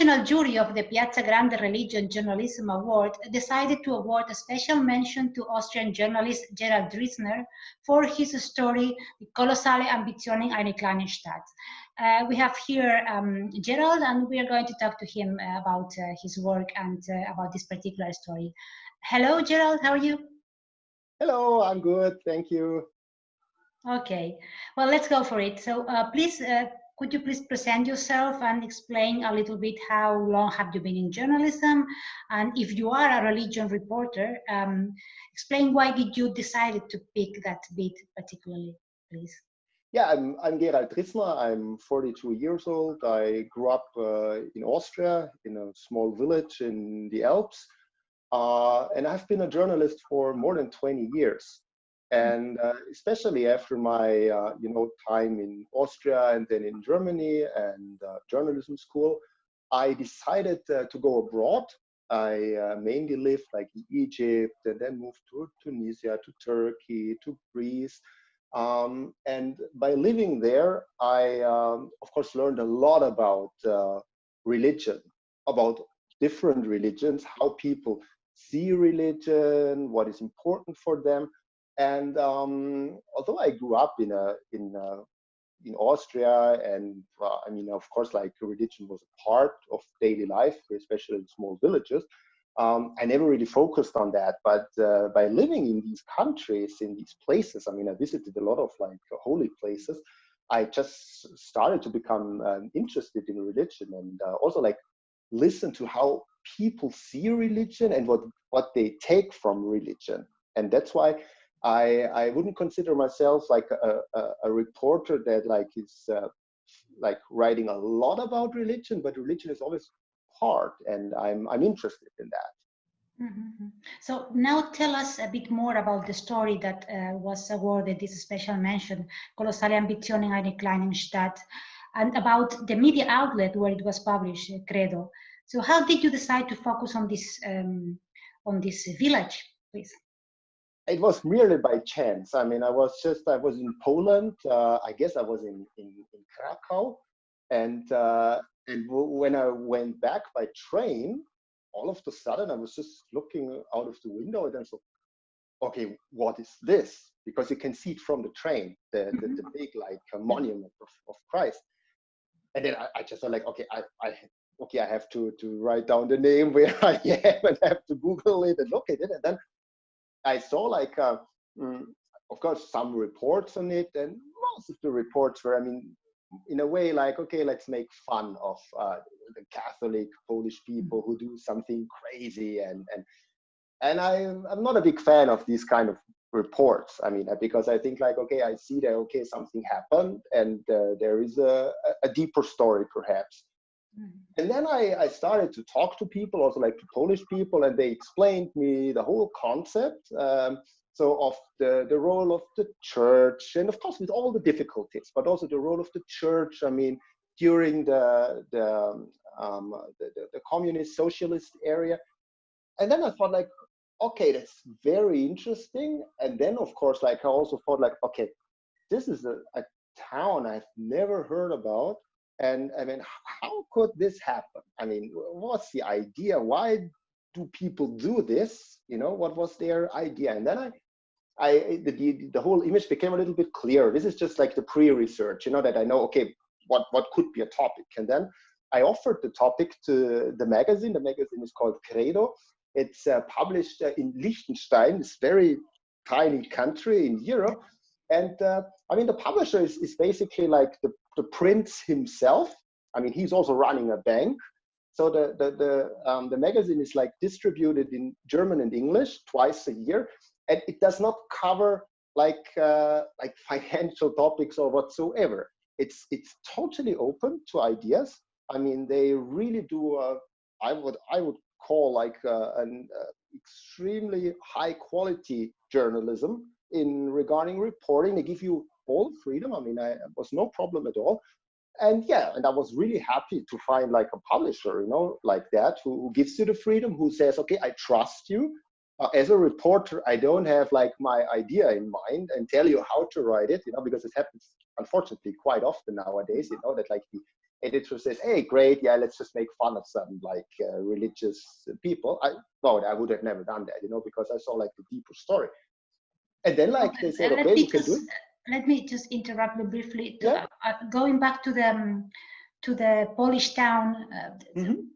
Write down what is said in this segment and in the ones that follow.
international jury of the Piazza Grande Religion Journalism Award decided to award a special mention to Austrian journalist Gerald Drißner for his story, Kolossale Ambitionen, einer kleinen Stadt. We have here Gerald, and we are going to talk to him about his work and about this particular story. Hello, Gerald, how are you? Hello, I'm good, thank you. Okay, well, let's go for it. So please, could you please present yourself and explain a little bit how long have you been in journalism? And if you are a religion reporter, explain why did you decide to pick that bit particularly, please? Yeah, I'm Gerald Drißner. I'm 42 years old. I grew up in Austria, in a small village in the Alps. And I've been a journalist for more than 20 years. And especially after my time in Austria and then in Germany and journalism school, I decided to go abroad. I mainly lived like in Egypt and then moved to Tunisia, to Turkey, to Greece. And by living there, I of course learned a lot about religion, about different religions, how people see religion, what is important for them. And although I grew up in Austria, and I mean, of course, like religion was a part of daily life, especially in small villages, I never really focused on that. But by living in these countries, in these places, I mean, I visited a lot of like holy places. I just started to become interested in religion, and also like listen to how people see religion and what they take from religion. And that's why I wouldn't consider myself like a reporter that like is like writing a lot about religion, but religion is always part, and I'm interested in that. Mm-hmm. So now tell us a bit more about the story that was awarded this special mention, Kolossale Ambitionen, einer kleinen Stadt, and about the media outlet where it was published, Credo. So how did you decide to focus on this village, please? It was merely by chance. I mean, I was in Poland. I guess I was in Krakow, and when I went back by train, all of a sudden I was just looking out of the window and then so, okay, what is this? Because you can see it from the train, the big like monument of Christ. And then I just felt like, okay, I have to write down the name where I am and I have to Google it and look at it. And then I saw like, of course, some reports on it, and most of the reports were, I mean, in a way like, okay, let's make fun of the Catholic Polish people who do something crazy. And I'm not a big fan of these kind of reports. I mean, because I think like, okay, I see that, okay, something happened and there is a deeper story perhaps. And then I started to talk to people, also like to Polish people, and they explained me the whole concept. So of the role of the church, and of course with all the difficulties, but also the role of the church. I mean, during the communist socialist area. And then I thought like, okay, that's very interesting. And then of course, like I also thought like, okay, this is a town I've never heard about. And I mean, how could this happen? I mean, what's the idea? Why do people do this? You know, what was their idea? And then the whole image became a little bit clearer. This is just like the pre-research, you know, that I know, okay, what could be a topic. And then I offered the topic to the magazine. The magazine is called Credo. It's published in Liechtenstein, this very tiny country in Europe. And I mean, the publisher is basically like the prince himself. I mean, he's also running a bank. So the magazine is like distributed in German and English twice a year, and it does not cover like financial topics or whatsoever. It's totally open to ideas. I mean, they really do. I would call like an extremely high quality journalism in regarding reporting. They give you all freedom. I mean, I was no problem at all. And yeah, and I was really happy to find like a publisher, you know, like that, who gives you the freedom, who says, okay, I trust you. As a reporter, I don't have like my idea in mind and tell you how to write it, you know, because it happens, unfortunately, quite often nowadays, you know, that like editor says, hey, great, yeah, let's just make fun of some like religious people. I would have never done that, you know, because I saw like the deeper story. And then like they said, okay, we can do it. Let me just interrupt you briefly. Going back to the Polish town,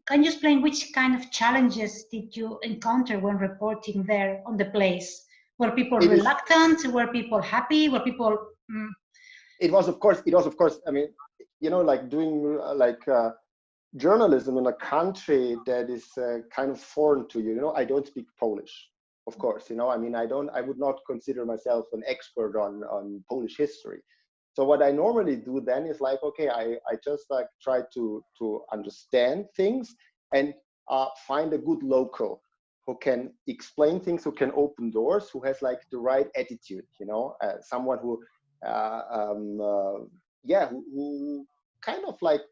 can you explain which kind of challenges did you encounter when reporting there on the place? Were people reluctant? Were people happy? Were people? It was of course. I mean, you know, like doing journalism in a country that is kind of foreign to you. You know, I don't speak Polish. Of course, you know, I mean, I would not consider myself an expert on Polish history. So what I normally do then is like, okay, I just like try to understand things and find a good local who can explain things, who can open doors, who has like the right attitude, you know, someone who, who kind of like,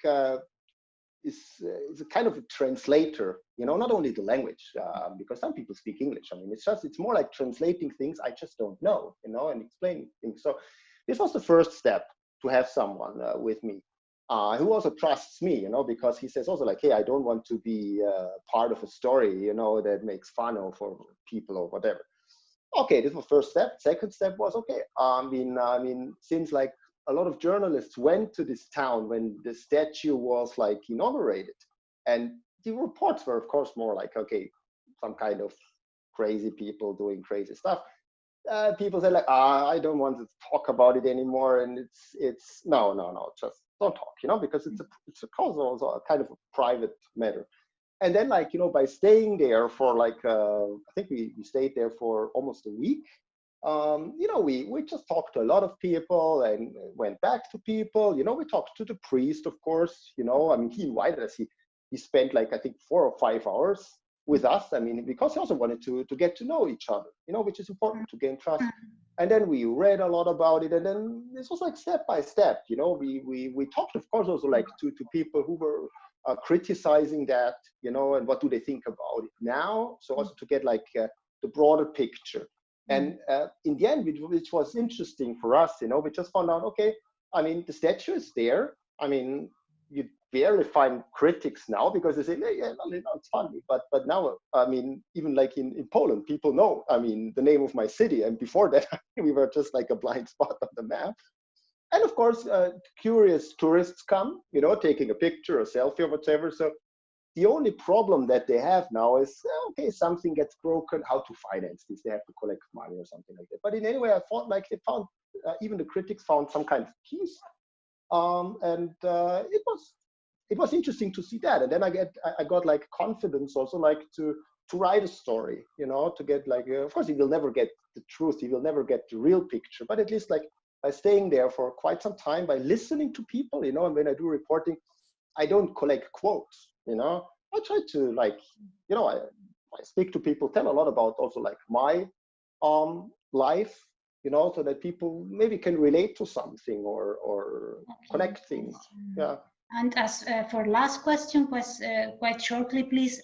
is a kind of a translator, you know, not only the language, because some people speak English. I mean, it's more like translating things I just don't know, you know, and explaining things. So this was the first step, to have someone with me who also trusts me, you know, because he says also like, hey, I don't want to be part of a story, you know, that makes fun of for people or whatever. Okay, this was first step. Second step was, okay, I mean, since like a lot of journalists went to this town when the statue was like inaugurated, and the reports were of course more like, okay, some kind of crazy people doing crazy stuff. People say like, I don't want to talk about it anymore, and it's no, just don't talk, you know, because it's a cause also a kind of a private matter. And then like, you know, by staying there for like I think we stayed there for almost a week. You know, we just talked to a lot of people and went back to people, you know, we talked to the priest, of course, you know, I mean, he invited us, he spent like, I think 4 or 5 hours with us. I mean, because he also wanted to get to know each other, you know, which is important to gain trust. And then we read a lot about it. And then this was like step by step, you know, we talked, of course, also like to people who were criticizing that, you know, and what do they think about it now? So also to get like the broader picture. And in the end, which was interesting for us, you know, we just found out, okay, I mean, the statue is there. I mean, you barely find critics now because they say, yeah, it's funny. But now, I mean, even like in Poland, people know, I mean, the name of my city. And before that, we were just like a blind spot on the map. And of course, curious tourists come, you know, taking a picture, a selfie or whatever. So the only problem that they have now is, okay, something gets broken, how to finance this? They have to collect money or something like that. But in any way, I thought like they found, even the critics found some kind of peace. It was interesting to see that. And then I got like confidence also like to write a story, you know, to get like, of course, you will never get the truth. You will never get the real picture, but at least like by staying there for quite some time, by listening to people, you know, and when I do reporting, I don't collect quotes. You know, I try to like, you know, I speak to people, tell a lot about also like my life, you know, so that people maybe can relate to something or connect things. Yeah. And as for last question, quite shortly, please,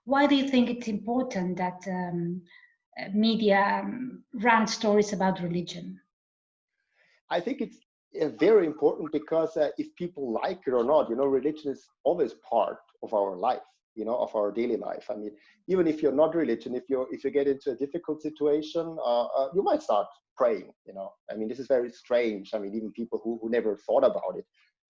why do you think it's important that media run stories about religion? I think it's very important because if people like it or not, you know, religion is always part of our life, you know, of our daily life. I mean, even if you're not religion, if you get into a difficult situation, you might start praying, you know. I mean, this is very strange. I mean, even people who never thought about it.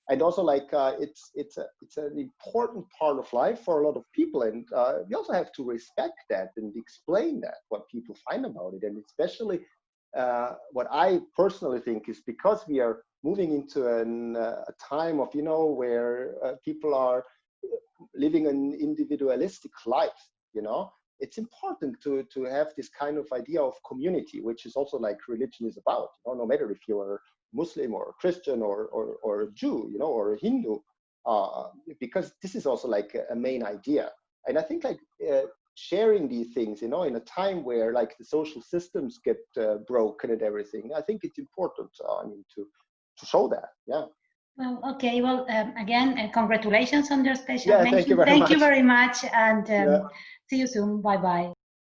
And also like it's an important part of life for a lot of people. And we also have to respect that and explain that, what people find about it. And especially what I personally think is because we are moving into a time of, you know, where people are living an individualistic life, you know, it's important to have this kind of idea of community, which is also like religion is about, you know, no matter if you're Muslim or a Christian or a Jew, you know, or a Hindu, because this is also like a main idea. And I think like sharing these things, you know, in a time where like the social systems get broken and everything, I think it's important, I mean, to show that. Yeah. Well, okay. Well, again, congratulations on your special mention. Thank you very much. Thank you very much, and see you soon. Bye bye.